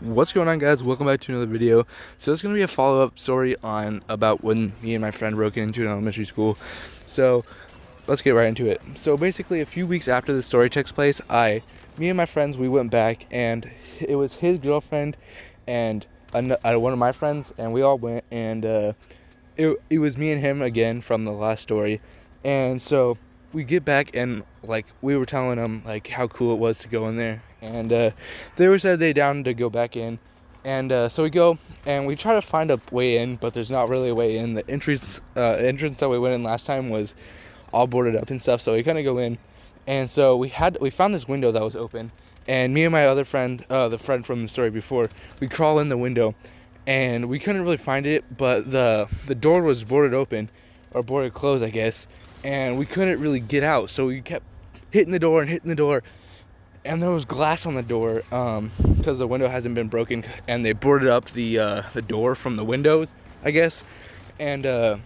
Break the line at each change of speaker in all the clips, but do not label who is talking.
What's going on, guys? Welcome back to another video. So it's going to be a follow-up story on about when me and my friend broke into an elementary school. So let's get right into it. So basically, a few weeks after the story takes place, me and my friends, we went back, and it was his girlfriend and one of my friends, and we all went, and it was me and him again from the last story. And so we get back, and like we were telling them like how cool it was to go in there, and they were said they down to go back in, and so we go and we try to find a way in, but there's not really a way in. The entrance that we went in last time was all boarded up and stuff, so we kind of go in, and so we found this window that was open, and me and my other friend, the friend from the story before, we crawl in the window, and we couldn't really find it, but the door was boarded open, or boarded closed, I guess, and we couldn't really get out, so we kept hitting the door, and there was glass on the door because the window hasn't been broken, and they boarded up the door from the windows, I guess. And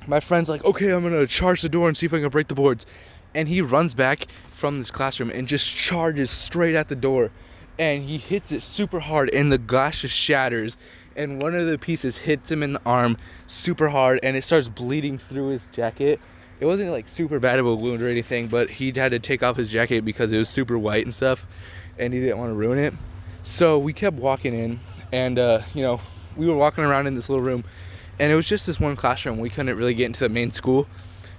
my friend's like, okay, I'm gonna charge the door and see if I can break the boards, and he runs back from this classroom and just charges straight at the door, and he hits it super hard, and the glass just shatters, and one of the pieces hits him in the arm super hard, and it starts bleeding through his jacket. It wasn't like super bad of a wound or anything, but he had to take off his jacket because it was super white and stuff, and he didn't want to ruin it. So we kept walking in, and we were walking around in this little room, and it was just this one classroom. We couldn't really get into the main school,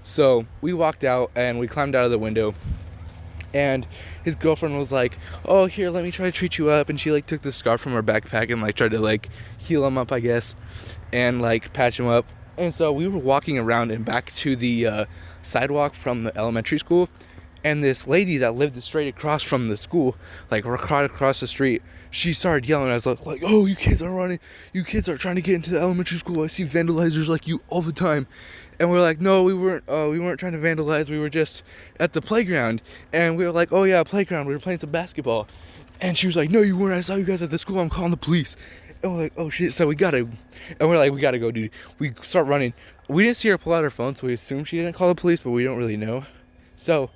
so we walked out and we climbed out of the window, and his girlfriend was like, oh, here, let me try to treat you up, and she like took the scarf from her backpack and like tried to like heal him up, I guess, and like patch him up. And so we were walking around and back to the sidewalk from the elementary school, and this lady that lived straight across from the school, like right across the street, she started yelling at us like, oh, you kids are running, you kids are trying to get into the elementary school, I see vandalizers like you all the time. And we're like, no, we weren't trying to vandalize, we were just at the playground. And we were like, oh yeah, playground, we were playing some basketball. And she was like, no, you weren't, I saw you guys at the school, I'm calling the police. And we're like, oh shit, so we gotta go, dude. We start running. We didn't see her pull out her phone, so we assumed she didn't call the police, but we don't really know. So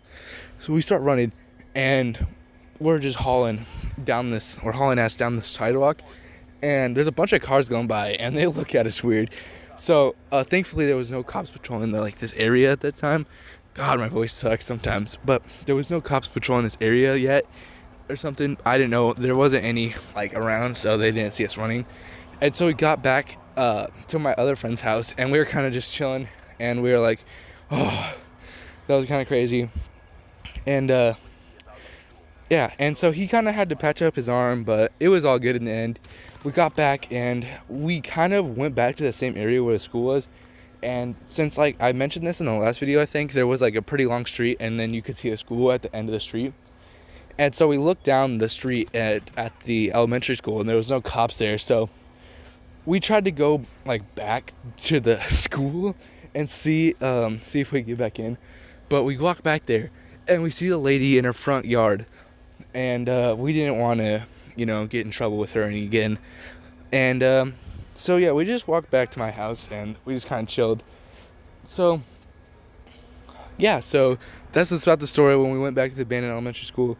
we start running, and we're just hauling ass down this sidewalk, and there's a bunch of cars going by, and they look at us weird. So thankfully there was no cops patrolling this area at that time. God, my voice sucks sometimes, but there was no cops patrolling this area yet, or something. I didn't know. There wasn't any like around, so they didn't see us running. And so we got back to my other friend's house, and we were kind of just chilling, and we were like, oh, that was kind of crazy. And yeah, and so he kind of had to patch up his arm, but it was all good in the end. We got back, and we kind of went back to the same area where the school was. And since like I mentioned this in the last video, I think there was like a pretty long street, and then you could see a school at the end of the street. And so we looked down the street at the elementary school, and there was no cops there. So we tried to go like back to the school and see if we could get back in. But we walked back there, and we see the lady in her front yard, and we didn't want to, get in trouble with her again. And so yeah, we just walked back to my house, and we just kind of chilled. So yeah, so that's about the story when we went back to the abandoned elementary school.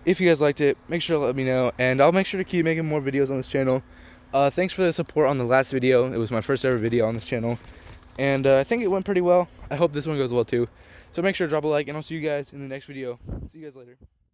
If you guys liked it, make sure to let me know, and I'll make sure to keep making more videos on this channel. Thanks for the support on the last video. It was my first ever video on this channel, and I think it went pretty well. I hope this one goes well too. So make sure to drop a like, and I'll see you guys in the next video. See you guys later.